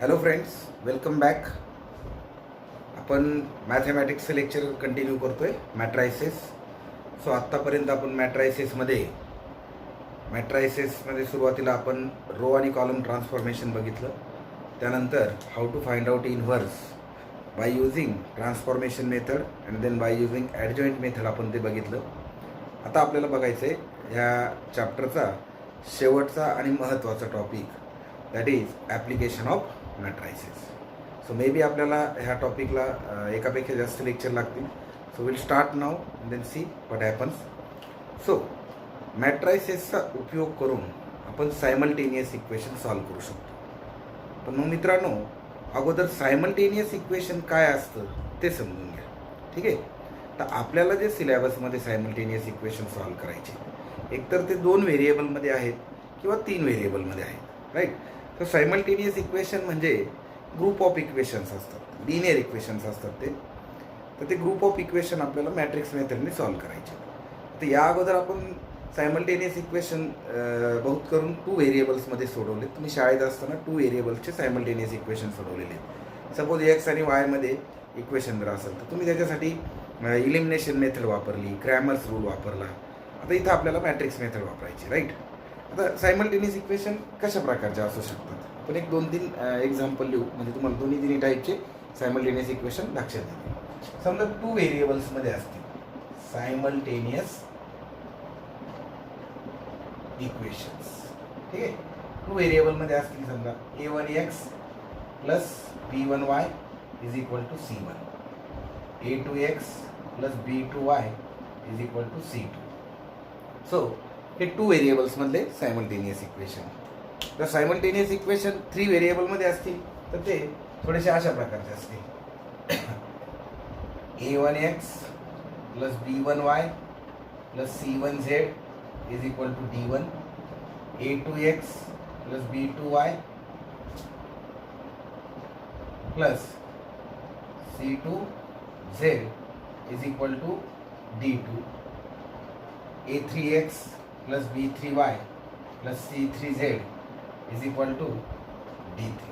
Hello friends, welcome back. आपण मॅथमॅटिक्सचं lecture continue करतोय, matrices. So आत्तापर्यंत आपण मॅट्रायसेसमध्ये सुरुवातीला आपण रो आणि कॉलम ट्रान्सफॉर्मेशन बघितलं. त्यानंतर how to find out inverse by using transformation method and then by using adjoint method आपण ते बघितलं. आता आपल्याला बघायचं आहे ह्या चॅप्टरचा शेवटचा आणि महत्त्वाचा topic, that is application of matrices. So may be आपल्याला ह्या टॉपिकला एकापेक्षा जास्त लेक्चर लागतील. So will start now and then see what happens. So मॅट्रायसेसचा उपयोग करून आपण सायमल्टेनियस इक्वेशन सॉल्व्ह करू शकतो. पण मग मित्रांनो, अगोदर सायमल्टेनियस इक्वेशन काय असतं ते समजून घ्या. ठीक आहे. तर आपल्याला जे सिलेबसमध्ये सायमल्टेनियस इक्वेशन सॉल्व्ह करायचे, एकतर ते 2 व्हेरिएबलमध्ये आहेत किंवा 3 व्हेरिएबलमध्ये आहेत, राईट. तर सायमल्टेनियस इक्वेशन म्हणजे ग्रुप ऑफ इक्वेशन्स असतात, लिनियर इक्वेशन्स असतात ते. तर ते ग्रुप ऑफ इक्वेशन आपल्याला मॅट्रिक्स मेथडने सॉल्व्ह करायचे. तर या अगोदर आपण सायमल्टेनियस इक्वेशन बहुत करून 2 व्हेरिएबल्समध्ये सोडवले. तुम्ही शाळेत असताना 2 व्हेरिएबल्सचे सायमल्टेनियस इक्वेशन सोडवलेले आहेत. सपोज एक्स आणि वायमध्ये इक्वेशन जर असेल तर तुम्ही त्याच्यासाठी इलिमिनेशन मेथड वापरली, क्रॅमर्स रूल वापरला. आता इथं आपल्याला मॅट्रिक्स मेथड वापरायची, राईट. आता सायमल्टेनियस इक्वेशन कशा प्रकारचे असू शकतात, आपण एक 2-3 एक्झाम्पल लिहू, म्हणजे तुम्हाला दोन्ही टाईपचे सायमल्टेनियस इक्वेशन लक्षात येईल. समजा 2 व्हेरिएबल्समध्ये असतील सायमल्टेनियस इक्वेशन्स. ठीक आहे. 2 व्हेरिएबलमध्ये असतील, समजा a1x plus b1y is equal to c1, a2x plus b2y is equal to c2. So हे 2 व्हेरिएबल्समधले सायमल्टेनियस इक्वेशन. जर सायमल्टेनियस इक्वेशन 3 व्हेरिएबलमध्ये असतील तर ते थोडेसे अशा प्रकारचे असतील. a1x plus b1y plus c1z is equal to d1, a2x plus b2y plus c2z is equal to d2, a3x plus b3y plus c3z is equal to d3.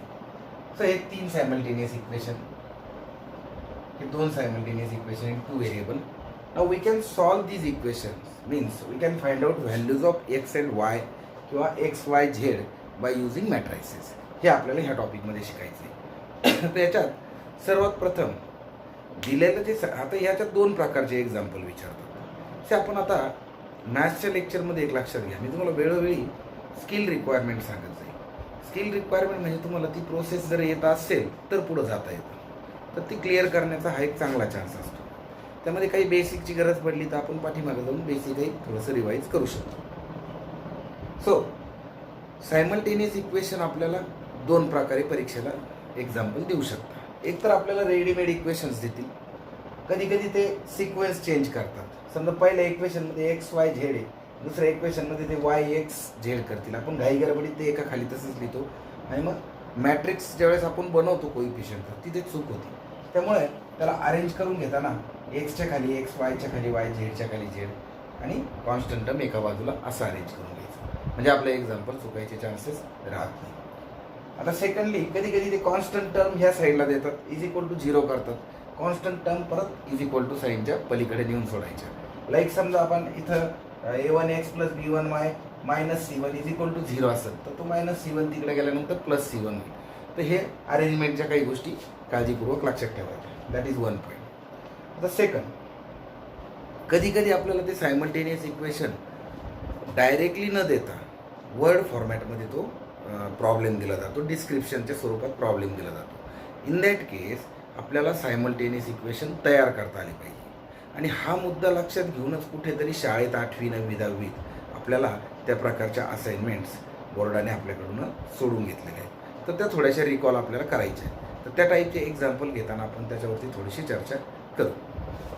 So हे 3 सायमल्टेनियस इक्वेशन, हे 2 simultaneous equation in 2 variable. Now we can solve these equations, means we can find out values of X and Y किंवा X Y Z by using matrices. हे आपल्याला ह्या टॉपिकमध्ये शिकायचं आहे. तर याच्यात सर्वात प्रथम दिलेलं जे आता ह्याच्यात 2 प्रकारचे एक्झाम्पल विचारतात. ते आपण आता मॅथ्सच्या लेक्चरमध्ये एक लक्षात घ्या, मी तुम्हाला वेळोवेळी स्किल रिक्वायरमेंट सांगत जाईल. स्किल रिक्वायरमेंट म्हणजे तुम्हाला ती प्रोसेस जर येत असेल तर पुढं जाता येतं, तर ती क्लिअर करण्याचा हा एक चांगला चान्स असतो. त्यामध्ये काही बेसिकची गरज पडली तर आपण पाठीमागे जाऊन बेसिकही थोडंसं रिवाईज करू शकतो. सो सायमल्टेनियस इक्वेशन आपल्याला 2 प्रकारे परीक्षेला एक्झाम्पल देऊ शकतात. एक तर आपल्याला रेडीमेड इक्वेशन्स देतील, कधी कधी ते सिक्वेन्स चेंज करतात. समजा पहिल्या इक्वेशनमध्ये एक्स वाय झेड आहे, दुसऱ्या इक्वेशनमध्ये ते वाय एक्स झेड करतील. आपण घाई गडबडीत ते एका खाली तसंच लिहितो आणि मग मॅट्रिक्स ज्यावेळेस आपण बनवतो कोइफिशियंट, तिथे चूक होती. त्यामुळे त्याला अरेंज करून घेताना एक्सच्या खाली एक्स, वायच्या खाली वाय, झेडच्या खाली झेड आणि कॉन्स्टंट टर्म एका बाजूला असं अरेंज करून घ्यायचं, म्हणजे आपलं एक्झाम्पल चुकायचे चान्सेस राहत नाही. आता सेकंडली कधी कधी ते कॉन्स्टंट टर्म ह्या साईडला देतात, इज इक्वल टू 0 करतात. कॉन्स्टंट टर्म परत इज इक्वल टू साईनच्या पलीकडे नेऊन सोडायच्या. लाईक समजा आपण इथं a1x plus b1y minus c1 is equal to 0 असेल तर तो मायनस c1 तिकडे गेल्यानंतर प्लस c1 होईल. तर हे अरेंजमेंटच्या काही गोष्टी काळजीपूर्वक लक्षात ठेवायच्या. That is 1 point. आता सेकंड, कधी कधी आपल्याला ते सायमल्टेनियस इक्वेशन डायरेक्टली न देता वर्ड फॉर्मॅटमध्ये तो प्रॉब्लेम दिला जातो, डिस्क्रिप्शनच्या स्वरूपात प्रॉब्लेम दिला जातो. इन दॅट केस आपल्याला सायमल्टेनियस इक्वेशन तयार करता आली पाहिजे. आणि हा मुद्दा लक्षात घेऊनच कुठेतरी शाळेत 8वी 9वी 10वीत आपल्याला त्या प्रकारच्या असाइनमेंट्स बोर्डाने आपल्याकडून सोडून घेतलेल्या आहेत. तर त्या थोड्याशा रिकॉल आपल्याला करायच्या आहेत. तर त्या टाईपचे एक्झाम्पल घेताना आपण त्याच्यावरती थोडीशी चर्चा करू.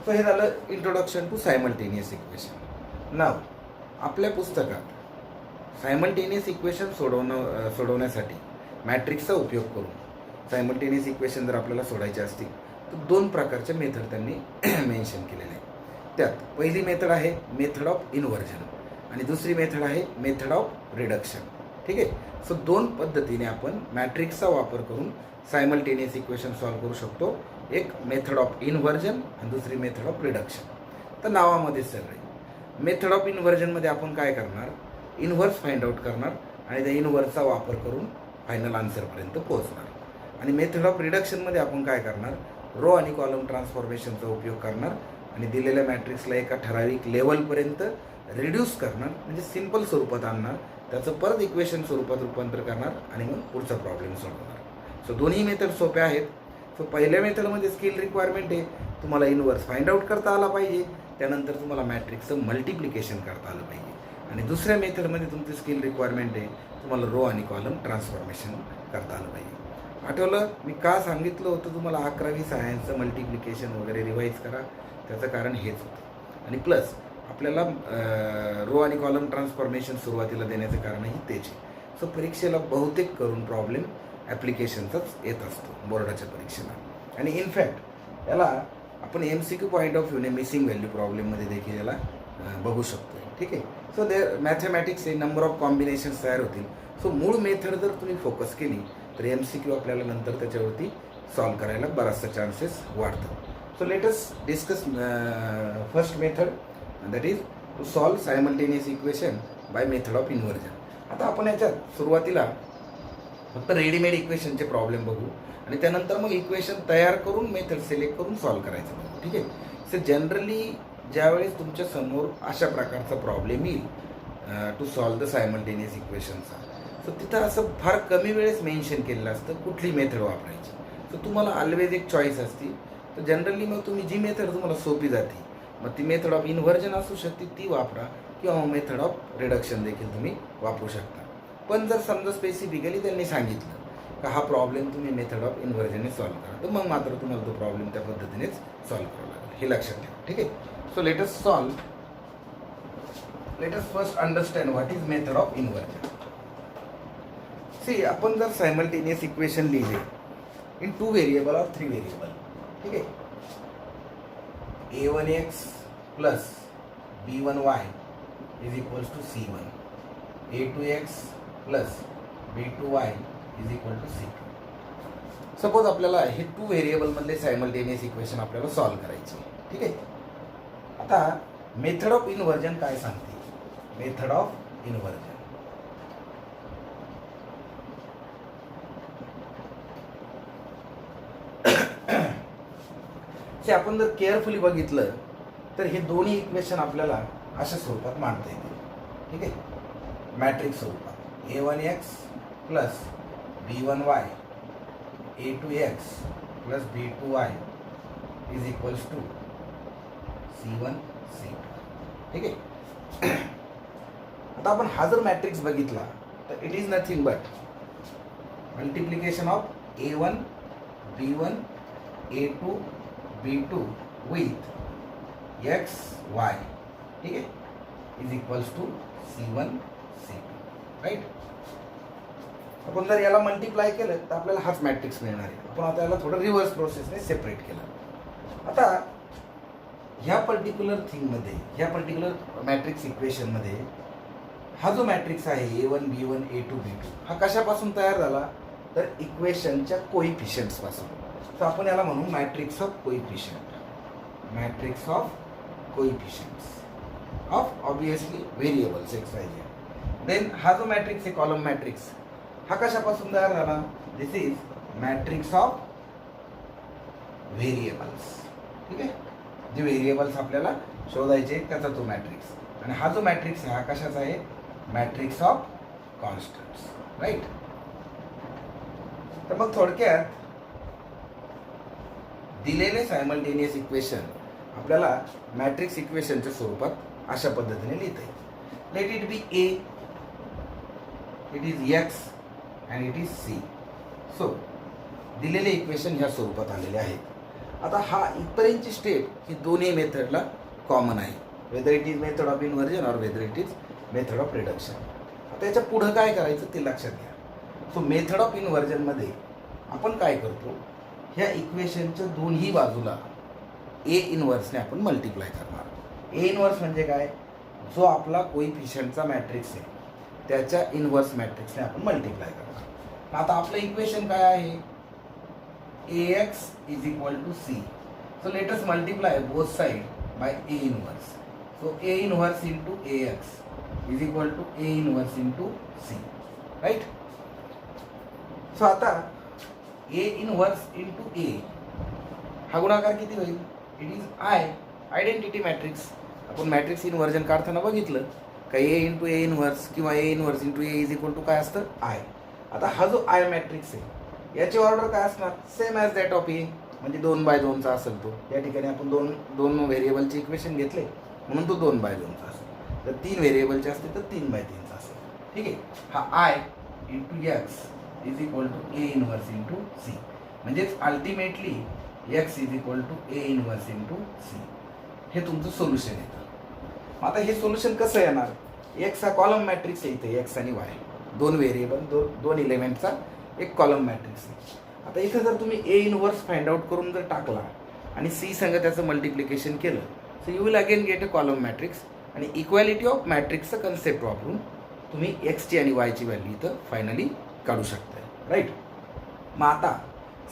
सो हे झालं इंट्रोडक्शन टू सायमल्टेनियस इक्वेशन. नाव आपल्या पुस्तकात सायमल्टेनियस इक्वेशन सोडवण्यासाठी मॅट्रिक्सचा उपयोग करून सायमल्टेनियस इक्वेशन जर आपल्याला सोडायचे असतील तर 2 प्रकारच्या मेथड त्यांनी मेन्शन केलेले आहे. त्यात पहिली मेथड आहे मेथड ऑफ इन्व्हर्जन आणि दुसरी मेथड आहे मेथड ऑफ रिडक्शन. ठीक आहे. सो दोन पद्धतीने आपण मॅट्रिक्सचा वापर करून सायमल्टेनियस इक्वेशन सॉल्व्ह करू शकतो. एक मेथड ऑफ इन्व्हर्जन आणि दुसरी मेथड ऑफ रिडक्शन. तर नावामध्ये सगळे मेथड ऑफ इन्व्हर्जनमध्ये आपण काय करणार, इन्व्हर्स फाइंड आउट करणार आणि त्या इन्व्हर्सचा वापर करून फायनल आन्सरपर्यंत पोहोचणार. आणि मेथड ऑफ रिडक्शनमध्ये आपण काय करणार, रो आणि कॉलम ट्रान्सफॉर्मेशनचा उपयोग करणार आणि दिलेल्या मॅट्रिक्सला एका ठराविक लेवलपर्यंत रिड्यूस करणार, म्हणजे सिंपल स्वरूपात आणणार, त्याचं परत इक्वेशन स्वरूपात रूपांतर करणार आणि मग पुढचा प्रॉब्लेम सोडवणार. सो दोन्ही मेथड सोप्या आहेत. सो पहिल्या मेथडमध्ये स्किल रिक्वायरमेंट आहे, तुम्हाला इन्व्हर्स फाइंड आउट करता आला पाहिजे, त्यानंतर तुम्हाला मॅट्रिक्सचं मल्टिप्लिकेशन करता आलं पाहिजे. आणि दुसऱ्या मेथडमध्ये तुमची स्किल रिक्वायरमेंट आहे, तुम्हाला रो आणि कॉलम ट्रान्सफॉर्मेशन करता आलं पाहिजे. आठवलं मी का सांगितलं होतं तुम्हाला 11वी सायन्सचं मल्टिप्लिकेशन वगैरे रिवाईज करा, त्याचं कारण हेच होतं. आणि प्लस आपल्याला रो आणि कॉलम ट्रान्सफॉर्मेशन सुरुवातीला देण्याचं कारणही तेच आहे. सो परीक्षेला बहुतेक करून प्रॉब्लेम ॲप्लिकेशनचाच येत असतो बोर्डाच्या परीक्षेला. आणि इनफॅक्ट याला आपण MCQ पॉईंट ऑफ व्ह्यूने मिसिंग व्हॅल्यू प्रॉब्लेममध्ये देखील याला बघू शकतो. ठीक आहे. सो मॅथमॅटिक्स हे नंबर ऑफ कॉम्बिनेशन्स तयार होतील. सो मूळ मेथड जर तुम्ही फोकस केली तर MCQ आपल्याला नंतर त्याच्यावरती सॉल्व करायला बराचसा चान्सेस वाढतात. So let us discuss first method, that is to solve simultaneous equation by method of inversion. आता आपण याच्यात सुरुवातीला फक्त रेडीमेड इक्वेशनचे प्रॉब्लेम बघू आणि त्यानंतर मग इक्वेशन तयार करून मेथड सिलेक्ट करून सॉल्व करायचं बघू. ठीक आहे. सो जनरली ज्यावेळेस तुमच्या समोर अशा प्रकारचा प्रॉब्लेम येईल टू सॉल्व द सायमल्टेनियस इक्वेशनचा, सो तिथं असं फार कमी वेळेस मेन्शन केलेलं असतं कुठली मेथड वापरायची. सो तुम्हाला ऑलवेज एक चॉईस असते. तर जनरली मग तुम्ही जी मेथड तुम्हाला सोपी जाते, मग ती मेथड ऑफ इन्व्हर्जन असू शकते ती वापरा, किंवा मेथड ऑफ रिडक्शन देखील तुम्ही वापरू शकता. पण जर समजा स्पेसिफिकली त्यांनी सांगितलं का हा प्रॉब्लेम तुम्ही मेथड ऑफ इन्व्हर्जनने सॉल्व करा, तर मग मात्र तुम्हाला तो प्रॉब्लेम त्या पद्धतीनेच सॉल्व करावा लागेल, हे लक्षात ठेवा. ठीक आहे. So let us first understand what is method of inversion. See आपण जर सायमल्टेनियस इक्वेशन लिहिले इन 2 व्हेरिएबल और 3 व्हेरिएबल, ठीक आहे, a1x plus b1y is equals to c1, a2x plus b2y is equal to c2. Suppose आपल्याला हे 2 व्हेरिएबलमधले simultaneous equation आपल्याला सॉल्व करायचे. ठीक आहे. आता मेथड ऑफ इन्व्हर्जन काय सांगते, मेथड ऑफ इन्व्हर्जन आपण जर केअरफुली बघितलं तर हे दोन्ही इक्वेशन आपल्याला अशा स्वरूपात मांडता येतील. ठीक आहे. मॅट्रिक्स स्वरूपात a1x plus b1y, a2x plus b2y is equals to c1 c2. ठीक आहे. आता आपण हा जर मॅट्रिक्स बघितला तर it is nothing but multiplication of a1 b1 a2 b2 with x y, ठीक आहे, is equals to c1 c2. Right. आपण जर याला मल्टिप्लाय केलं तर आपल्याला हाच मॅट्रिक्स मिळणार आहे. आपण आता याला थोडं रिव्हर्स प्रोसेसने सेपरेट केलं. आता ह्या पर्टिक्युलर थिंगमध्ये, ह्या पर्टिक्युलर मॅट्रिक्स इक्वेशनमध्ये हा जो मॅट्रिक्स आहे a1 b1 a2 b2 हा कशापासून तयार झाला, तर इक्वेशनच्या कोइफिशियंट्सपासून. तर आपण याला म्हणू matrix of coefficient, matrix of coefficients of obviously variables x y z. Then हा जो मॅट्रिक्स आहे कॉलम मॅट्रिक्स हा कशापासून तयार झाला, दिस इज मॅट्रिक्स ऑफ व्हेरिएबल्स. ठीक आहे. जे व्हेरिएबल्स आपल्याला शोधायचे त्याचा तो मॅट्रिक्स. आणि हा जो मॅट्रिक्स आहे हा कशाचा आहे, मॅट्रिक्स ऑफ कॉन्स्टंट्स. राईट. तर मग थोडक्यात दिलेले सायमल्टेनियस इक्वेशन आपल्याला मॅट्रिक्स इक्वेशनच्या स्वरूपात अशा पद्धतीने लिहिता येईल. Let it be a, it is x and it is c. So दिलेले इक्वेशन ह्या स्वरूपात आलेले आहेत. आता हा इथपर्यंतची स्टेप ही दोन्ही मेथडला कॉमन आहे, whether it is method of inversion और whether it is method of reduction. आता याच्या पुढं काय करायचं ते लक्षात घ्या. सो मेथड ऑफ इन्व्हर्जनमध्ये आपण काय करतो, ह्या इक्वेशनच्या दोन्ही बाजूला ए इन्व्हर्सने आपण मल्टिप्लाय करणार. ए इन्व्हर्स म्हणजे काय, जो आपला कोइफिशियंटचा मॅट्रिक्स आहे त्याच्या इनव्हर्स मॅट्रिक्सने आपण मल्टिप्लाय करणार. मग आता आपलं इक्वेशन काय आहे? AX is equal to C. So let us multiply both sides by A inverse. So A inverse into AX is equal to A inverse into C. Right? So आता A inverse into A हा गुणाकार किती होईल? It is identity matrix. आपण matrix inversion काढताना बघितलं का A into A inverse किंवा A inverse into A is equal to काय असतं? आय. आता हा जो आय मॅट्रिक्स आहे याची ऑर्डर काय असणार? सेम ॲज दॅट ऑफ ए, म्हणजे 2x2 चा असेल तो. या ठिकाणी आपण दोन व्हेरिएबलचे इक्वेशन घेतले म्हणून तो 2x2 चा असेल. जर 3 व्हेरिएबलचे असते तर 3x3 चा असेल. ठीक आहे. हा I into x is equal to A inverse into C. म्हणजेच ultimately X is equal to A inverse into C. हे तुमचं सोल्युशन येतं. आता हे सोल्युशन कसं येणार? एक्स हा कॉलम मॅट्रिक्स आहे इथे, एक्स आणि वाय दोन व्हेरिएबल दोन इलेमेंटचा एक कॉलम मॅट्रिक्स आहे. आता इथं जर तुम्ही ए इनवर्स फाइंड आउट करून जर टाकला आणि सी संग त्याचं मल्टिप्लिकेशन केलं so you will again get a column matrix. आणि इक्वॅलिटी ऑफ मॅट्रिक्सचं कन्सेप्ट वापरून तुम्ही एक्सची आणि वायची व्हॅल्यू इथं फायनली काढू शकताय. राईट. मग आता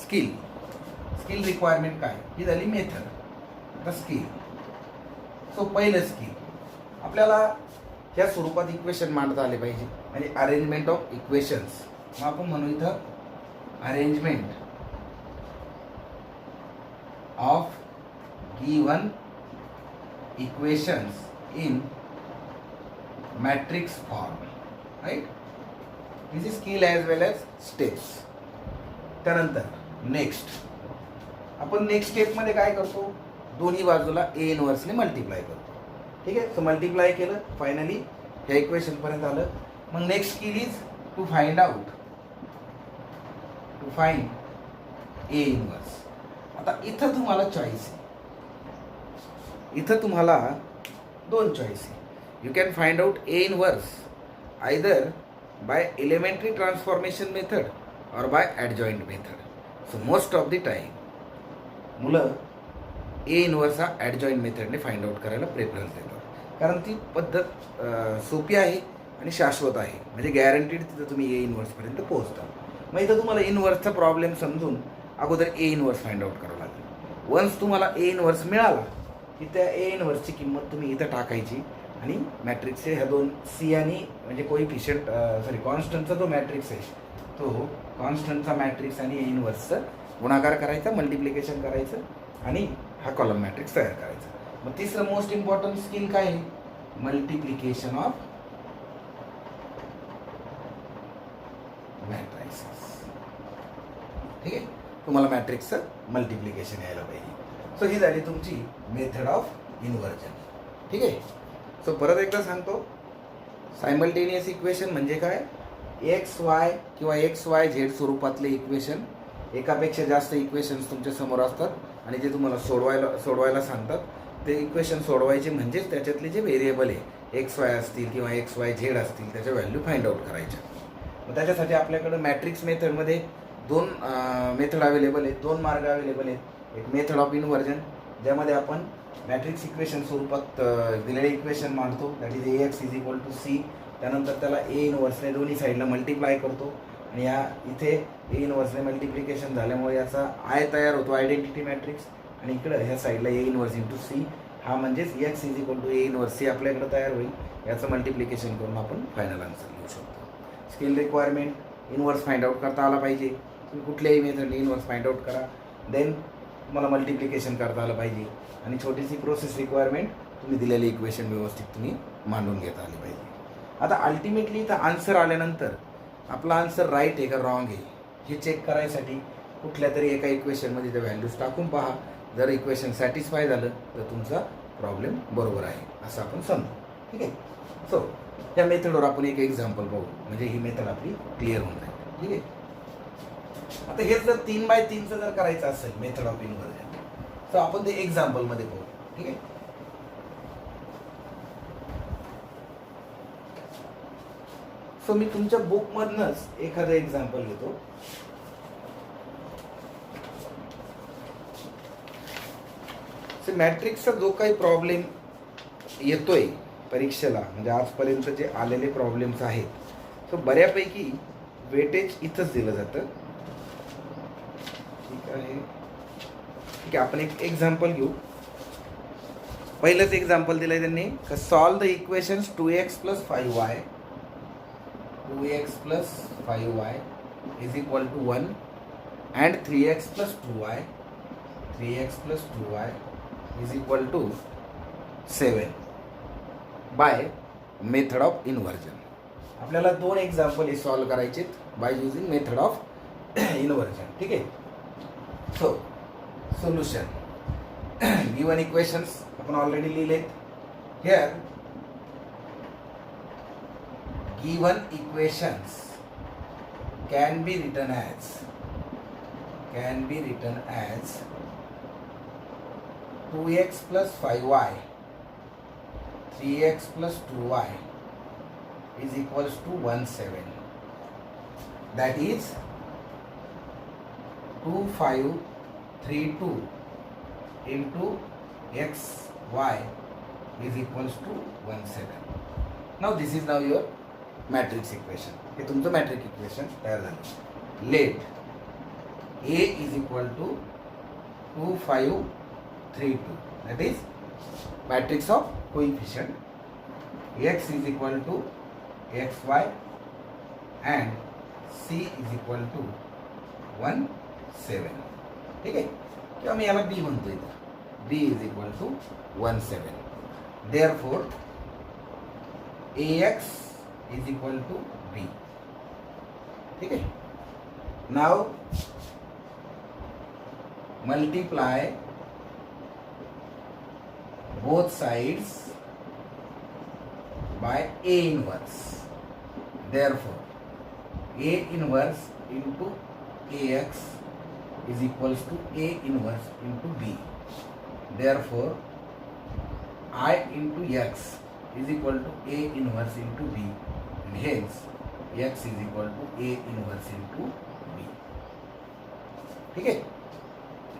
स्किल रिक्वायरमेंट काय? ही झाली मेथड. आता स्किल. सो पहिलं स्किल आपल्याला ह्या स्वरूपात इक्वेशन मांडता आले पाहिजे, म्हणजे अरेंजमेंट ऑफ इक्वेशन्स. मग आपण म्हणू इथं arrangement of given equations in matrix form. Right. This is skill as well as steps. त्यानंतर नेक्स्ट आपण नेक्स्ट स्टेपमध्ये काय करतो? दोन्ही बाजूला ए इनवर्सने मल्टिप्लाय करतो. ठीक आहे. सो मल्टिप्लाय केलं फायनली ह्या इक्वेशनपर्यंत आलं. मग next skill is to find A inverse. आता इथं तुम्हाला चॉईस आहे. इथं तुम्हाला दोन चॉईस आहे. You can find out A inverse either by elementary transformation method और by adjoint method. So most of the time मुलं ए इनवर्स हा ॲडजॉइंट मेथडने फाइंड आउट करायला प्रेफरन्स देतात, कारण ती पद्धत सोपी आहे आणि शाश्वत आहे. म्हणजे गॅरंटीड तिथं तुम्ही ए इनवर्सपर्यंत पोहोचता. मग इथं तुम्हाला इनवर्सचा प्रॉब्लेम समजून अगोदर ए इनवर्स फाइंड आउट करावं लागेल. वन्स तुम्हाला ए इनवर्स मिळाला की त्या ए इनवर्सची किंमत तुम्ही इथं टाकायची आणि मॅट्रिक्सचे ह्या दोन सी आणि म्हणजे कोइफिशियंट कॉन्स्टंटचा जो मॅट्रिक्स आहे तो कॉन्स्टंटचा मॅट्रिक्स आणि ए इनवर्सचं गुणाकार करायचा, मल्टिप्लिकेशन करायचं आणि हा कॉलम मॅट्रिक्स तयार करायचा. मग तिसरं मोस्ट इम्पॉर्टंट स्किल काय आहे? Multiplication of matrices. ठीक आहे. तुम्हाला मॅट्रिक्सचं मल्टिप्लिकेशन यायला पाहिजे. सो ही झाली तुमची मेथड ऑफ इन्व्हर्जन. ठीक आहे. सो परत एकदा सांगतो, सायमल्टेनियस इक्वेशन म्हणजे काय? एक्स वाय किंवा एक्स वाय झेड स्वरूपातले इक्वेशन. एकापेक्षा जास्त इक्वेशन्स तुमच्या समोर असतात आणि जे तुम्हाला सोडवायला सांगतात. ते इक्वेशन सोडवायचे म्हणजेच त्याच्यातले जे व्हेरिएबल आहे एक्स वाय असतील किंवा एक्स वाय झेड असतील त्याच्या व्हॅल्यू फाइंड आउट करायच्या. मग त्याच्यासाठी आपल्याकडं मॅट्रिक्स मेथडमध्ये दोन मेथड अवेलेबल आहेत, दोन मार्ग अवेलेबल आहेत. एक मेथड ऑफ इन्व्हर्जन ज्यामध्ये आपण मॅट्रिक्स इक्वेशन स्वरूपात दिलेले इक्वेशन मांडतो, that is A X is equal to C. त्यानंतर त्याला ए इनवर्सने दोन्ही साईडला मल्टिप्लाय करतो आणि या इथे ए इनवर्सने मल्टिप्लिकेशन झाल्यामुळे याचा आय तयार होतो, आयडेंटिटी मॅट्रिक्स. आणि इकडं ह्या साईडला ए इनवर्स इंटू सी हा म्हणजेच X is equal to A inverse C आपल्याकडे तयार होईल. याचं मल्टिप्लिकेशन करून आपण फायनल आन्सर लिहू शकतो. Skill requirement inverse find out करता आला पाहिजे. तुम्ही कुठल्याही मेथडने इनवर्स फाइंड आउट करा. देन तुम्हाला मल्टिप्लिकेशन करता आलं पाहिजे. आणि छोटीशी प्रोसेस रिक्वायरमेंट तुम्ही दिलेले इक्वेशन व्यवस्थित तुम्ही मांडून घेता आली पाहिजे. आता अल्टिमेटली इथं आन्सर आल्यानंतर आपला आन्सर राईट आहे का रॉंग आहे हे चेक करायसाठी कुठल्या तरी एका इक्वेशनमध्ये त्या व्हॅल्यूज टाकून पहा. जर इक्वेशन सॅटिस्फाय झालं तर तुमचा प्रॉब्लेम बरोबर आहे असं आपण समजू. ठीक आहे. सो त्या मेथडवर आपण एक एक्झाम्पल पाहू म्हणजे ही मेथड आपली क्लिअर होऊन जाईल. ठीक आहे. आता हे जर 3x3चं जर करायचं असेल मेथड ऑफ इन्व्हर्जन तर आपण ते एक्झाम्पलमध्ये पाहू. ठीक आहे. सो मी तुमच्या बुकमधनंच एखादं एक्झाम्पल घेतो. मॅट्रिक्सचा जो काही प्रॉब्लेम येतोय परीक्षेला म्हणजे आजपर्यंत जे आलेले प्रॉब्लेम्स आहेत सो बऱ्यापैकी वेटेज इथंच दिलं जातं. ठीक आहे. ठीक आहे, आपण एक एक्झाम्पल घेऊ. पहिलंच एक्झाम्पल दिलं आहे त्यांनी का solve the equations 2x + 5y 2x + 5y is equal to 1 and 3x + 2y 3x + 2y is equal to 7 by method of inversion. आपल्याला 2 एक्झाम्पल हे सॉल्व करायचे by using method of inversion. ठीक आहे. सो सोल्युशन गिवन इक्वेशन्स आपण already लिहिलेत. Here given equations can be written as 2x + 5y 3x + 2y is equals to 17. That is 2532 into xy is equals to 17. Now this is now your matrix equation. हे तुमचं matric equation तयार झालं. Let a is equal to 2532. That is matrix of coefficient. x is equal to xy and c is equal to 17. ठीक आहे. किंवा मी याला b म्हणतो इथं. b is equal to 17. Therefore ax is equal to b. ठीक आहे. Now multiply both sides by a inverse. Therefore a inverse into ax is equals to a inverse into b. Therefore I into x is equal to a inverse into b, and hence x is equal to a inverse into b. ठीक आहे.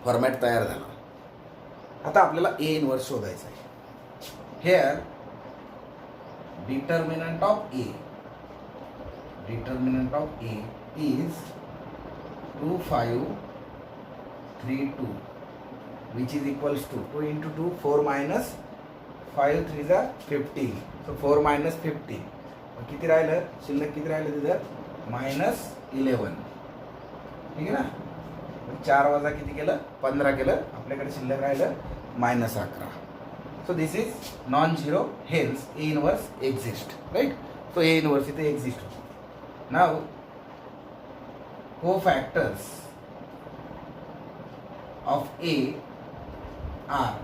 Format तयार झाला. आता आपल्याला a inverse शोधायचा आहे. Hair determinant of a is 2532 which is equals to 2 into 2 4 minus 5 3 is 15. So 4 minus 15. किती राहिलं शिल्लक? किती राहिलं तिथं? -11. ठीक आहे ना. 4 वजा किती केलं? 15 केलं. आपल्याकडे शिल्लक राहिलं -11. So this is non zero. Hence A inverse exist. Right. So A inverse इथे एक्झिस्ट होतो. नाव कोफॅक्टर्स ऑफ ए आर.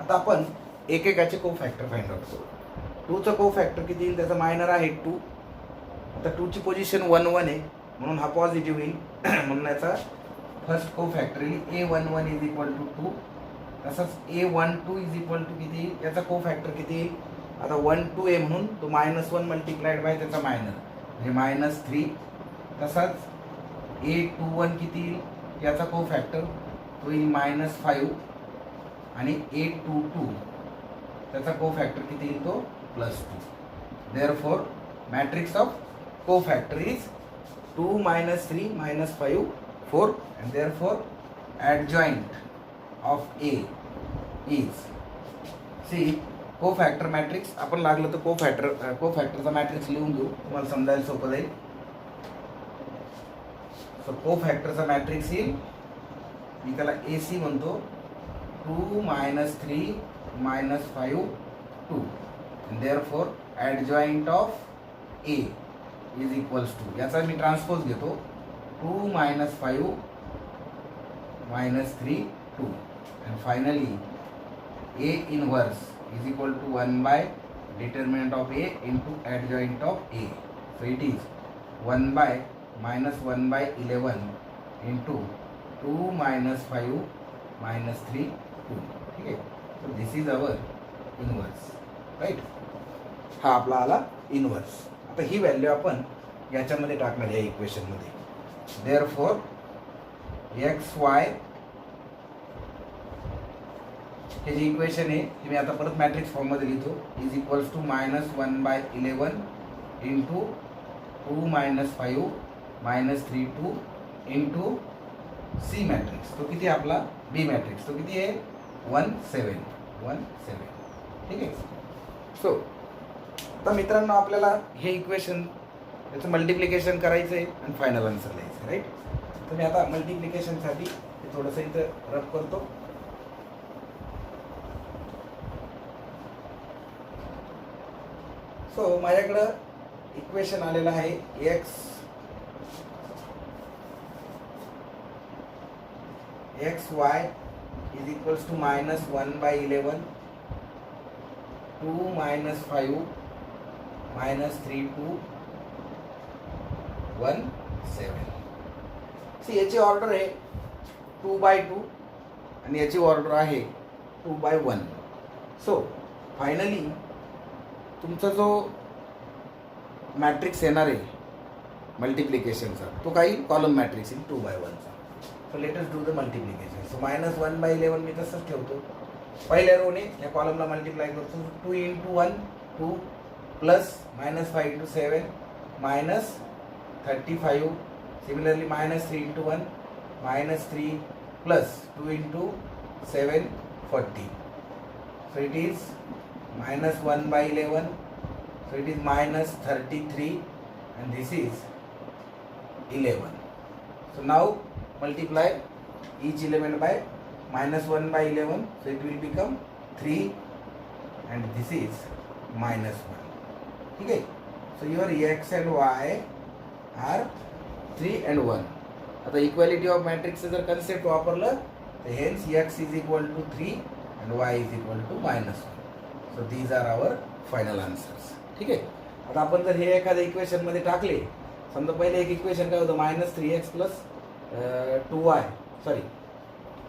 आता आपण एकेकाचे कोफॅक्टर फाइंड आउट करू. 2चं कोफॅक्टर किती येईल? त्याचा मायनर आहे 2. आता 2ची पोझिशन 1 1 आहे म्हणून हा पॉझिटिव्ह येईल. म्हणून याचा फर्स्ट कोफॅक्टर येईल A11 इज इक्वल टू 2. तसंच A12 इज इक्वल टू किती येईल? याचा कोफॅक्टर किती येईल? आता 1 2 आहे म्हणून तो -1 मल्टिप्लाइड बाय त्याचा मायनर म्हणजे -3. तसाच A21 किती येईल? याचा कोफॅक्टर तो येईल -5 आणि A22 त्याचा कोफॅक्टर किती येईल? तो +2. Therefore matrix of cofactor is 2 -3 -5 4 and therefore adjoint of A is see cofactor matrix. आपण लागलं तर कोफॅक्टरचा मॅट्रिक्स लिहून घेऊ, तुम्हाला समजायला सोपं जाईल. सो कोफॅक्टरचा मॅट्रिक्स येईल, मी त्याला AC म्हणतो. 2 -3 -5 2. therefore adjoint of A is equals to, याचा मी ट्रान्सपोज घेतो. 2 -5 -3 2 and finally A inverse is equal to 1 by determinant of A into adjoint of A. So it is 1 by -1 by 11 into 2 -5 -3 2. ठीक आहे. So this is our inverse, right? हा आपला आला inverse. आता ही value आपण याच्यामध्ये टाकणार या इक्वेशनमध्ये. देअरफॉर XY हे जे इक्वेशन आहे हे मी आता परत मॅट्रिक्स फॉर्ममध्ये लिहितो. Is equals to -1 by 11 into 2 minus 5 minus 3 2 into C matrix, तो किती आपला बी मॅट्रिक्स, तो किती आहे 1 7 1 7. ठीक आहे. सो आता मित्रांनो आपल्याला हे इक्वेशन त्याचं मल्टिप्लिकेशन करायचं आहे आणि फायनल आन्सर लिहायचं, राईट. तर मी आता मल्टिप्लिकेशनसाठी हे थोडंसं इथं रफ करतो. सो माझ्याकडं इक्वेशन आलेलं आहे X Y is equals to minus 1/11 2 minus 5 minus 3 2 1 7. C याची ऑर्डर आहे 2/2 आणि याची ऑर्डर आहे 2/1. सो फायनली तुमचा जो मॅट्रिक्स येणार आहे मल्टिप्लिकेशनचा तो काही कॉलम मॅट्रिक्स येईल 2/1चा. So let us do the multiplication. So minus 1/11 मी तसंच ठेवतो. पहिल्या रोने या कॉलमला मल्टिप्लाय करतो. 2 into 1 2 plus minus 5 into 7 minus 35. Similarly minus 3 into 1 minus 3 plus 2 into 7 40. So it is minus 1/11. So it is minus 33 and this is 11. So now multiply each element by minus 1/11. So it will become 3 and this is minus 1. Okay. So your x and y are 3 and 1. आता equality of matrix जर concept वापरलं तर hence x is equal to 3 and y is equal to minus 1. So these are our final answers. ठीक आहे. आता आपण जर हे एखाद्या इक्वेशनमध्ये टाकले, समजा पहिले एक इक्वेशन काय होतं minus 3x plus 2y, sorry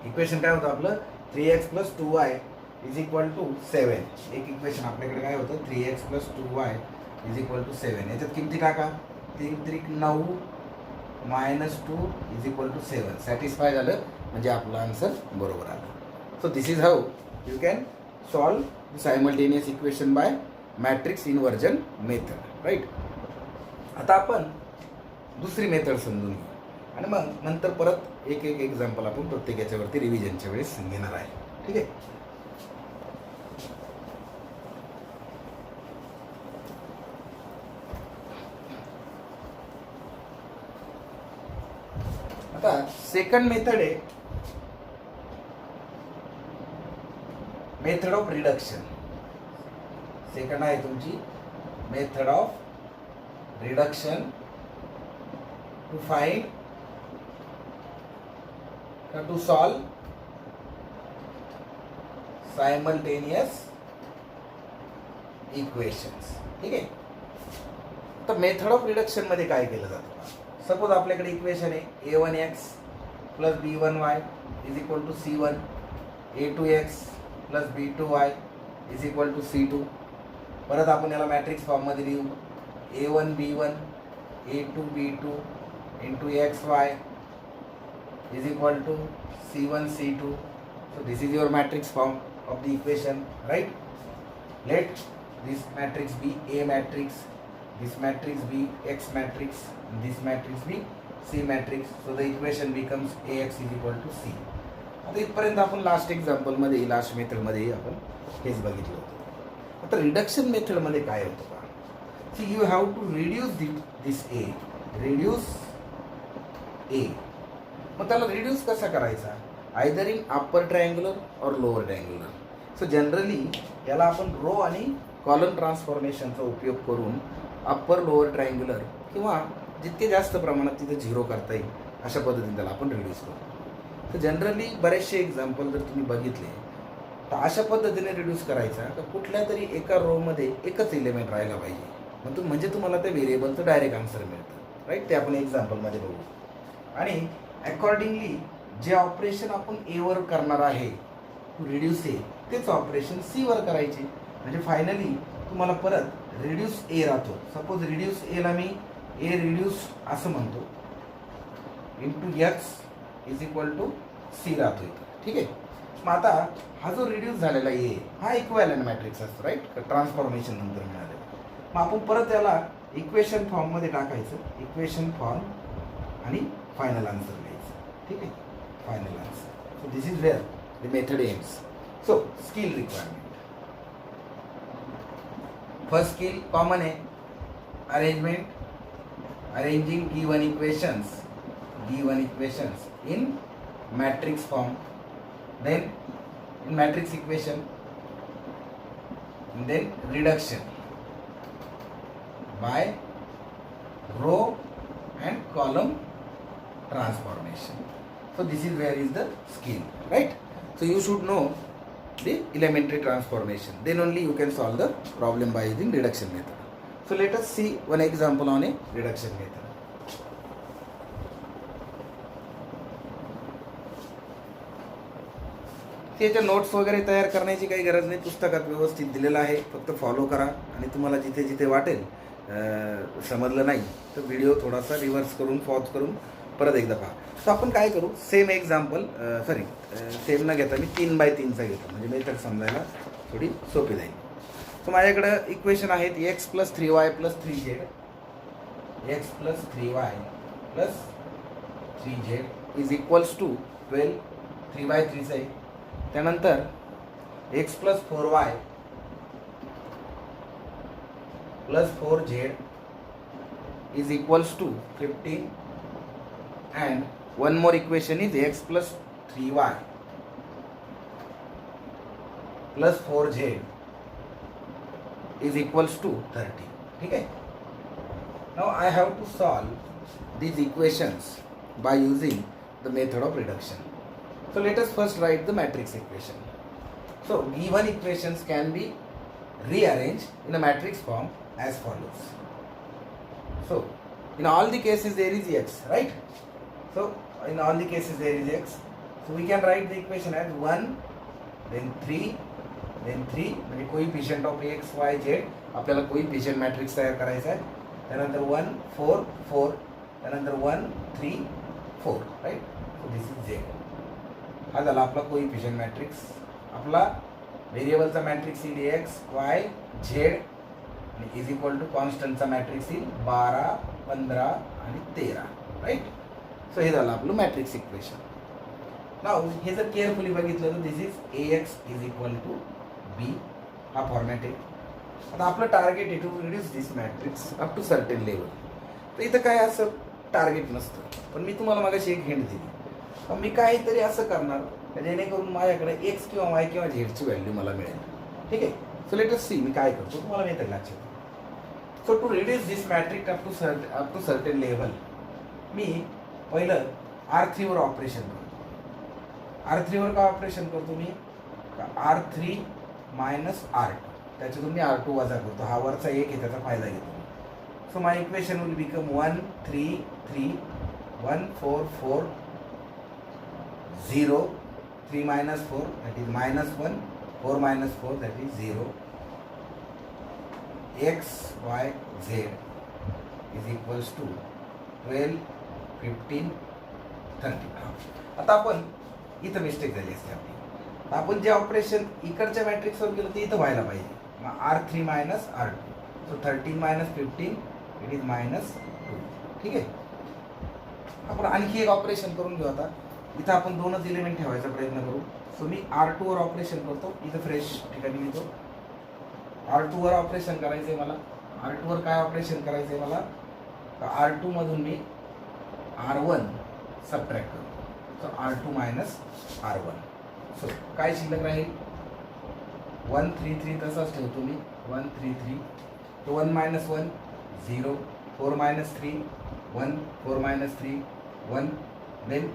equation काय होतं आपलं 3x plus 2y is equal to 7. एक इक्वेशन आपल्याकडे काय होतं 3x plus 2y is equal to 7. याच्यात किमती टाका 3 3 9 minus 2 is equal to 7. Satisfy झालं म्हणजे आपलं आन्सर बरोबर आलं. So this is how you can solve simultaneous equation by matrix inversion method, right. आता आपण दुसरी मेथड समजून घेऊ आणि मग नंतर परत एक एक एक्झाम्पल आपण प्रत्येक याच्यावरती रिव्हिजनच्या वेळेस घेणार आहे. ठीक आहे. आता सेकंड मेथड आहे मेथड ऑफ रिडक्शन. सेकंड आहे तुमची method of reduction to find to solve simultaneous equations. ठीक आहे. तर मेथड ऑफ रिडक्शन मध्ये काय केलं जातं? सपोज आपल्याकडे इक्वेशन आहे a1x plus b1y is equal to c1, a2x plus b2y is equal to c2. परत आपण याला मॅट्रिक्स फॉर्ममध्ये लिहू a1 b1 a2 b2 into xy is equal to c1 c2. So this is your matrix form of the equation, right? Let this matrix be A matrix, this matrix be X matrix, and this matrix be C matrix. So the equation becomes AX is equal to C. आता इथपर्यंत आपण last एक्झाम्पलमध्ये last मेथडमध्ये आपण हेच बघितलं होतं. आता reduction मेथडमध्ये काय होतं का? See you have to reduce this A, reduce A. मग त्याला रिड्यूस कसा करायचा? आयदर इन अप्पर ट्रायंग्युलर और लोअर ट्रायंग्युलर. सो जनरली याला आपण रो आणि कॉलम ट्रान्सफॉर्मेशनचा उपयोग करून अप्पर लोअर ट्रायंग्युलर किंवा जितके जास्त प्रमाणात तिथे झिरो करता येईल अशा पद्धतीने त्याला आपण रिड्यूस करतो. तर जनरली बरेचसे एक्झाम्पल जर तुम्ही बघितले तर अशा पद्धतीने रिड्यूस करायचा तर कुठल्या तरी एका रोमध्ये एकच एलिमेंट राहायला पाहिजे, म्हणजे तुम्हाला त्या व्हेरिएबलचं डायरेक्ट आन्सर मिळतं, राईट. ते आपण एक्झाम्पलमध्ये बघू. आणि अकॉर्डिंगली जे ऑपरेशन आपण ए वर करणार आहे टू रिड्यूस ए तेच ऑपरेशन सी वर करायचे. म्हणजे फायनली तुम्हाला परत रिड्यूस ए राहतो. सपोज रिड्यूस एला मी ए रिड्यूस असं म्हणतो into x is equal to c राहतो इथं. ठीक आहे. मग आता हा जो रिड्यूस झालेला ए हा इक्वॅलंट मॅट्रिक्स असतो, राईट, ट्रान्सफॉर्मेशन नंतर मिळालेला. मग आपण परत याला इक्वेशन फॉर्ममध्ये टाकायचं, इक्वेशन फॉर्म आणि फायनल आन्सर लिहायचं. ठीक आहे, final answer. So this is where the method aims. So skill requirement. First skill common आहे, arrangement, arranging given equations in matrix form, then in matrix equation, and then reduction by row and column transformation. So this is where is the skill, right? So you should know the elementary transformation, then only you can solve the problem by using reduction method. So let us see one example on a reduction method. त्याच्या notes वगैरे तयार करण्याची काही गरज नाही, पुस्तकात व्यवस्थित दिलेलं आहे, फक्त फॉलो करा. आणि तुम्हाला जिथे जिथे वाटेल समजलं नाही तर व्हिडिओ थोडासा रिव्हर्स करून पॉज करून परत एकदा पहा. तर आपण काय करू, सेम एक्झाम्पल सेम न घेता मी 3x3चा घेतो, म्हणजे मेथड समजायला थोडी सोपी जाईल. सो माझ्याकडं इक्वेशन आहेत x + 3y + 3z, x + 3y + 3z is equals to 12. 3x3चं आहे. त्यानंतर x + 4y + 4z is equals to 15, and one more equation is x + 3y + 4z is equals to 30. ठीक आहे. Now I have to solve these equations by using the method of reduction. So let us first write the matrix equation. So given equations can be rearranged in a matrix form as follows. So in all the cases there is x, right? So in all the cases there is x. So we can write the equation as 1, then 3, then 3, म्हणजे coefficient of x, y, z. आपल्याला coefficient matrix तयार करायचा आहे. त्यानंतर 1, 4, 4, त्यानंतर 1, 3, 4, right. So this is z. हा झाला आपला कोइफिशिएंट मॅट्रिक्स. आपला व्हेरिएबलचा मॅट्रिक्स येईल एक्स, वाय, झेड आणि इज इक्वल टू कॉन्स्टंटचा मॅट्रिक्स येईल 12, 15 आणि 13, राईट. सो हे झालं आपलं मॅट्रिक्स इक्वेशन. नाव हे जर केअरफुली बघितलं तर this is AX is equal to B. हा फॉर्मॅट आहे. आता आपलं टार्गेट आहे to reduce this matrix up to certain level. तर इथं काय असं टार्गेट नसतं, पण मी तुम्हाला मागाशी एक हिंट दिली. मी काहीतरी असं करणार जेणेकरून माझ्याकडे एक्स किंवा वाय किंवा झेडची व्हॅल्यू मला मिळेल. ठीक आहे. सो लेट अस सी मी काय करतो, तुम्हाला मेथड लक्षात. So to reduce this matrix up to certain level, मी पहिलं R3 वर ऑपरेशन करतो. R3 वर का ऑपरेशन करतो मी, R3 - R2, त्याच्यातून मी R2 वजा करतो. हा वरचा एक आहे त्याचा फायदा घेतो. So my equation will become 1, 3, 3, 1, 4, 4, 0, 3 - 4 that is -1, 4 - 4 that is 0, x, y, z is equals to 12, 15, 30. आता आपण इथं मिस्टेक झाली असते आपली. आपण जे ऑपरेशन इकडच्या मॅट्रिक्सवर गेलो ते इथं व्हायला पाहिजे. मग R3 - R2, so 13 - 15 it is -2. ठीक आहे. आपण आणखी एक ऑपरेशन करून घेऊ. आता इथं आपण दोनच एलिमेंट ठेवायचा प्रयत्न करू. सो मी R2 वर ऑपरेशन करतो. इथं फ्रेश ठिकाणी लिहितो. R2 वर ऑपरेशन करायचं आहे मला. R2 वर काय ऑपरेशन करायचं आहे मला, तर R2 मधून मी R1 सबट्रॅक्ट करतो. So R2 - R1. सो काय शिल्लक राहील, 1, 3, 3 तसाच ठेवतो मी. 1, 3, 3, तो 1 - 1 0, 4 - 3 1, 4 - 3 1, then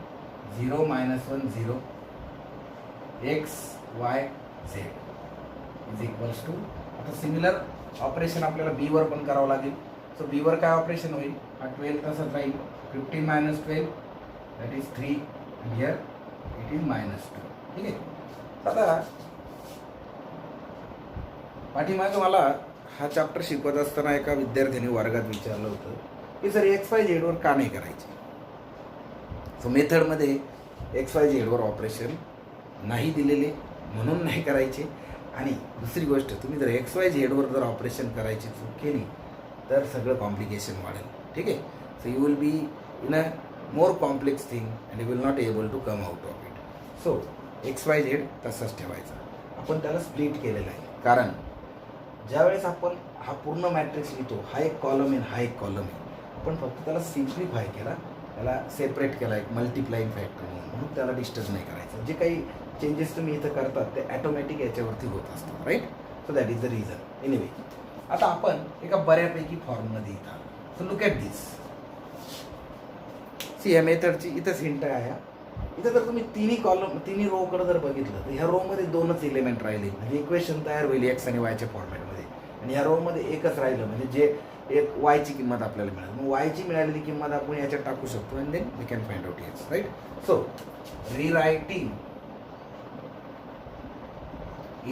0 - 1 0, x, y, z is equals to. आता सिमिलर ऑपरेशन आपल्याला बी वर पण करावं लागेल. सो बी वर काय ऑपरेशन होईल, हा 12 तसंच राहील. 15 - 12 that is 3, here it is -2. ठीक आहे. आता पाठीमागं मला हा चॅप्टर शिकवत असताना एका विद्यार्थ्याने वर्गात विचारलं होतं की सर XYZ वर का नाही करायचे. सो मेथडमध्ये XYZ वर ऑपरेशन नाही दिलेले म्हणून नाही करायचे. आणि दुसरी गोष्ट, तुम्ही जर XYZ वर जर ऑपरेशन करायची चूक केली तर सगळं कॉम्प्लिकेशन वाढेल. ठीक आहे. So you will be in a more complex thing and you will not able to come out of it. So XYZ तसंच ठेवायचा. आपण त्याला स्प्लिट केलेलं आहे, कारण ज्यावेळेस आपण हा पूर्ण मॅट्रिक्स लिहितो, हा एक कॉलम आहे, हा एक कॉलम आहे, आपण फक्त त्याला सिम्प्लिफाय केला, त्याला सेपरेट केला एक मल्टिप्लाइंग फॅक्टर म्हणून त्याला डिस्टर्ब नाही करायचं. जे काही चेंजेस तुम्ही इथं करतात ते ॲटोमॅटिक याच्यावरती होत असतात, right. So that is the reason. Anyway, आता आपण एका बऱ्यापैकी फॉर्ममध्ये इथं आलो. So look at this. See या मेथडची इथंच हिंट आहे. इथं जर तुम्ही तिन्ही रोकडे जर बघितलं तर ह्या रोमध्ये 2च एलिमेंट राहिले, म्हणजे इक्वेशन तयार होईल एक्स आणि वायच्या फॉर्मॅटमध्ये. आणि ह्या रोमध्ये एकच राहिलं, म्हणजे जे एक वायची किंमत आपल्याला मिळाली. मग वायची मिळालेली किंमत आपण याच्यात टाकू शकतो and then we can find out X, right. So rewriting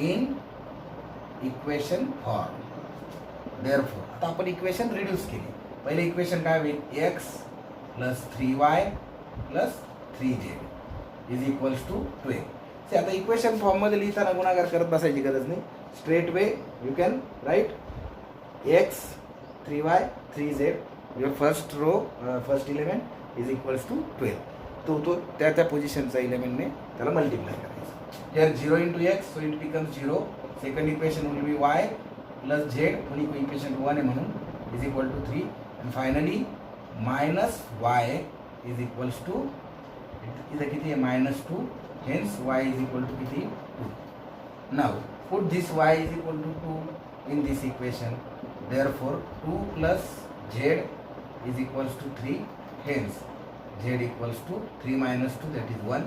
in equation form. Therefore आता आपण इक्वेशन रिड्यूस केली. पहिले इक्वेशन काय होईल, X plus 3y plus 3z is equals to 12. Say आता इक्वेशन फॉर्ममध्ये लिहिताना गुणाकार करत बसायची गरज नाही. Straight way you can write x 3y 3z your first row first element is equals to 12. तो त्या पोझिशनचा इलेमेंटने त्याला मल्टिप्लाय करायचं. Here 0 into X, so it becomes 0. Second equation will be y plus z, पण इक्वेशन 1 आहे म्हणून is equal to 3. And finally minus y is equals to, इथं किती आहे -2, hence y is equal to किती 2. Now put this y is equal to 2 in this equation. Therefore 2 plus z is equals to 3, hence z equals to 3 minus 2, that is 1.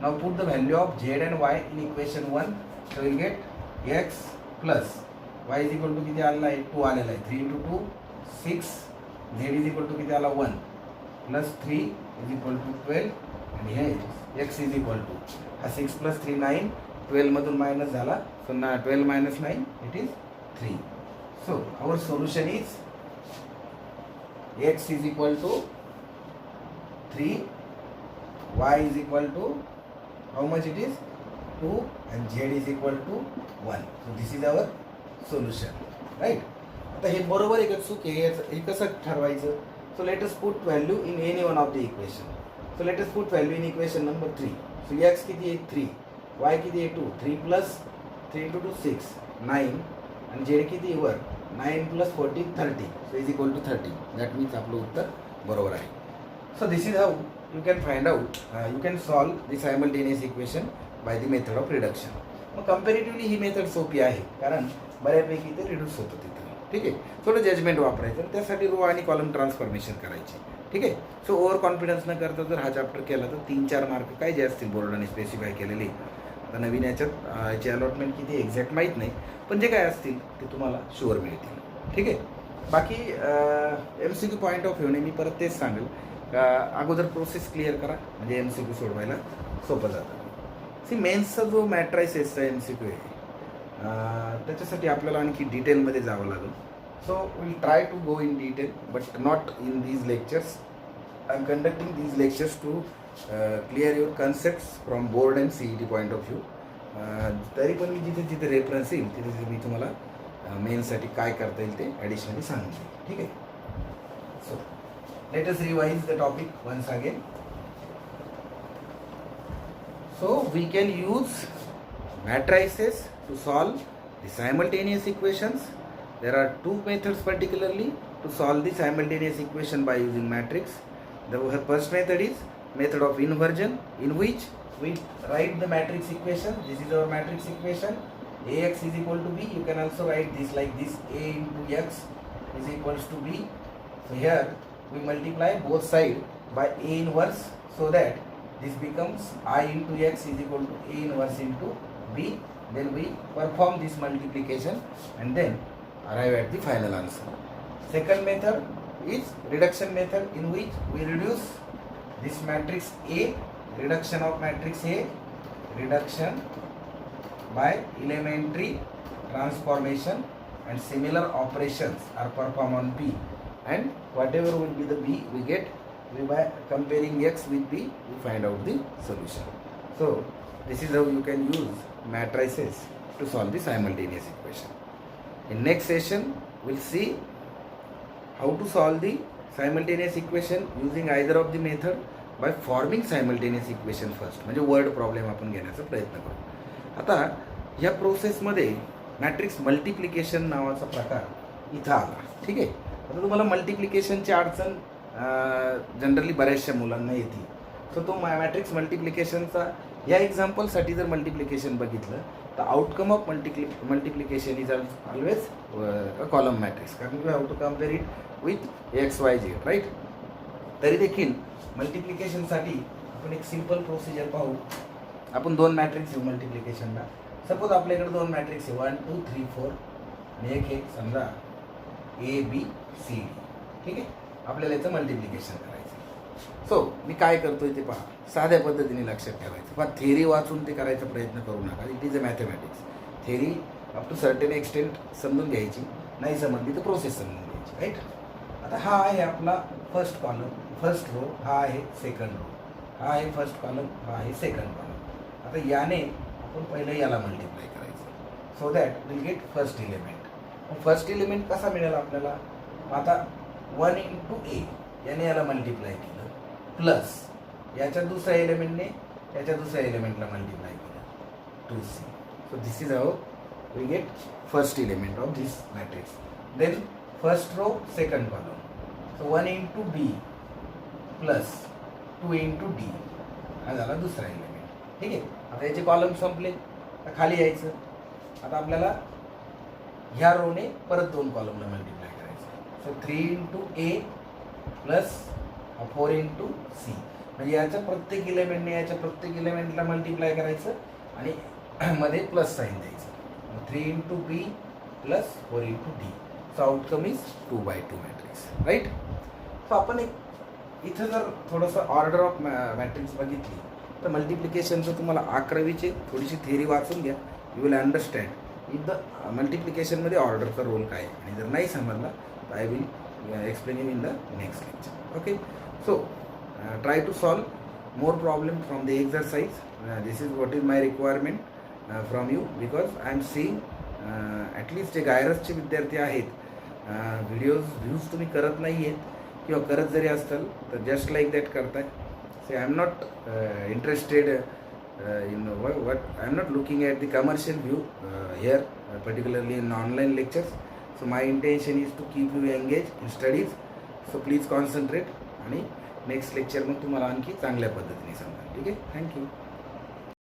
Now put the value of z and y in equation 1, so we'll get x plus y is equal to किती आलेला आहे 2 आलेला आहे. 3 into 2 6, z is equal to किती आला 1 plus 3 is equal to 12 and here x is equal to हा 6 plus 3 9, 12 मधून minus झाला, so 12 minus 9 it is 3. So our solution is x is equal to 3, y is equal to how much it is 2 and z is equal to 1. So this is our solution, right. आता हे बरोबर आहे का चूक आहे हे कसं ठरवायचं. So let us put value in any one of the equation. So let us put value in equation number 3. So x किती आहे 3, y किती आहे 2, 3 plus 3 into 2 6 9 आणि z किती वर 9 plus 14 30, so is equal to 30. That means आपलं उत्तर बरोबर आहे. So this is how you can find out, you can solve the simultaneous equation by the method of reduction. मग कंपॅरेटिव्हली ही मेथड सोपी आहे, कारण बऱ्यापैकी ते रिड्यूस होतं तिथं. ठीक आहे. थोडं जजमेंट वापरायचं, त्यासाठी रो आणि कॉलम ट्रान्सफॉर्मेशन करायची. ठीक आहे. सो ओव्हर कॉन्फिडन्स न करता जर हा चॅप्टर केला तर 3-4 मार्क काय जे असतील बोर्डाने स्पेसिफाय केलेले. आता नवीन याच्यात याची अलॉटमेंट किती एक्झॅक्ट माहीत नाही, पण जे काय असतील ते तुम्हाला शुअर मिळतील. ठीक आहे. बाकी MCQ पॉईंट ऑफ व्ह्यूने मी परत तेच सांगेल का अगोदर प्रोसेस क्लिअर करा, म्हणजे MCQ सोडवायला सोपं जातं. सी मेन्सचा जो मॅट्रायसेसचा MCQ आहे त्याच्यासाठी आपल्याला आणखी डिटेलमध्ये जावं लागेल. So will try to go in detail but not in these lectures. I am conducting these lectures to clear your concepts from board and CET point of view. तरी पण मी जिथे जिथे रेफरन्स येईल तिथे मी तुम्हाला मेन्ससाठी काय करता येईल ते ॲडिशनली सांगते. ठीक आहे. So let us revise the topic once again. So we can use matrices to solve the simultaneous equations. There are two methods particularly to solve the simultaneous equation by using matrix. The first method is method of inversion, in which we write the matrix equation. This is our matrix equation. Ax is equal to b. You can also write this like this: a into x is equals to b. So here we multiply both sides by a inverse, so that this becomes I into x is equal to a inverse into b. Then we perform this multiplication and then arrive at the final answer. Second method is reduction method, in which we reduce this matrix A, reduction of matrix A, reduction by elementary transformation, and similar operations are performed on B, and whatever will be the B we get, we by comparing x with B we find out the solution. So this is how you can use matrices to solve the simultaneous equation. In next session we'll see how to solve the simultaneous equation using either of the method by forming simultaneous equation first, म्हणजे word problem आपण घेण्याचा प्रयत्न करू. आता ह्या प्रोसेसमध्ये matrix multiplication नावाचा प्रकार इथं आला. ठीक आहे. आता तुम्हाला मल्टिप्लिकेशनची अडचण जनरली बऱ्याचशा मुलांना येते. सो तो मॅट्रिक्स मल्टिप्लिकेशनचा या एक्झाम्पलसाठी जर मल्टिप्लिकेशन बघितलं तर outcome of multiplication is always a column matrix, कारण you have to compare it with X Y Z, right. तरी देखील मल्टिप्लिकेशनसाठी आपण एक सिम्पल प्रोसिजर पाहू. आपण दोन मॅट्रिक्स घेऊ मल्टिप्लिकेशनला. सपोज आपल्याकडे दोन मॅट्रिक्स आहे 1 2 3 4 आणि एक समजा ABCD. ठीक आहे. आपल्याला याचं मल्टिप्लिकेशन करायचं. सो मी काय करतोय ते पहा, साध्या पद्धतीने लक्षात ठेवायचं. पण थेरी वाचून ते करायचा प्रयत्न करू नका. It is a mathematics. Theory up to certain extent समजून घ्यायची, नाही समजली तर प्रोसेस समजून घ्यायची, राईट. आता हा आहे आपला फर्स्ट कॉलम, फर्स्ट रो, हा आहे सेकंड रो, हा आहे फर्स्ट कॉलम, हा आहे सेकंड कॉलम. आता याने आपण पहिलं याला मल्टिप्लाय करायचं, so that will get first element. First element कसा मिळेल आपल्याला, आता 1 into A याने याला मल्टिप्लाय केलं, प्लस याच्या दुसऱ्या एलिमेंटने याच्या दुसऱ्या एलिमेंटला मल्टिप्लाय केलं 2C. So this is how we get first element of this matrix. Then first row second column, so 1 into B plus 2 into D हा झाला दुसरा एलिमेंट. ठीक आहे. आता याचे कॉलम संपले, आता खाली यायचं. आता आपल्याला ह्या रोने परत दोन कॉलमला मल्टिप्लाय करायचं. So 3 into A plus 4 into C, म्हणजे याच्या प्रत्येक एलिमेंटने याच्या प्रत्येक एलिमेंटला मल्टिप्लाय करायचं आणि मध्ये प्लस साईन द्यायचं. 3 into B plus 4 into D. So outcome is 2/2 matrix, right. So आपण एक इथं जर थोडंसं ऑर्डर ऑफ मॅट्रिक्स बघितली तर मल्टिप्लिकेशनचं तुम्हाला 11वीची थोडीशी थेरी वाचून घ्या. You will understand if the मल्टिप्लिकेशनमध्ये ऑर्डरचा रोल काय आहे. आणि जर नाही समजला तर I will explain you in the next lecture. Okay. So try to solve more problem from the exercise. This is what is my requirement from you, because I am seeing at least जे गायरसचे विद्यार्थी आहेत videos तुम्ही करत नाही आहेत किंवा करत जरी असताल तर जस्ट लाईक दॅट करताय. So I am not interested in what I am not looking at the commercial view here, particularly in online lectures. So my intention is to keep you engaged in studies. So please concentrate आणि next lecture मग तुम्हाला आणखी चांगल्या पद्धतीने समजा. ठीक आहे. Thank you.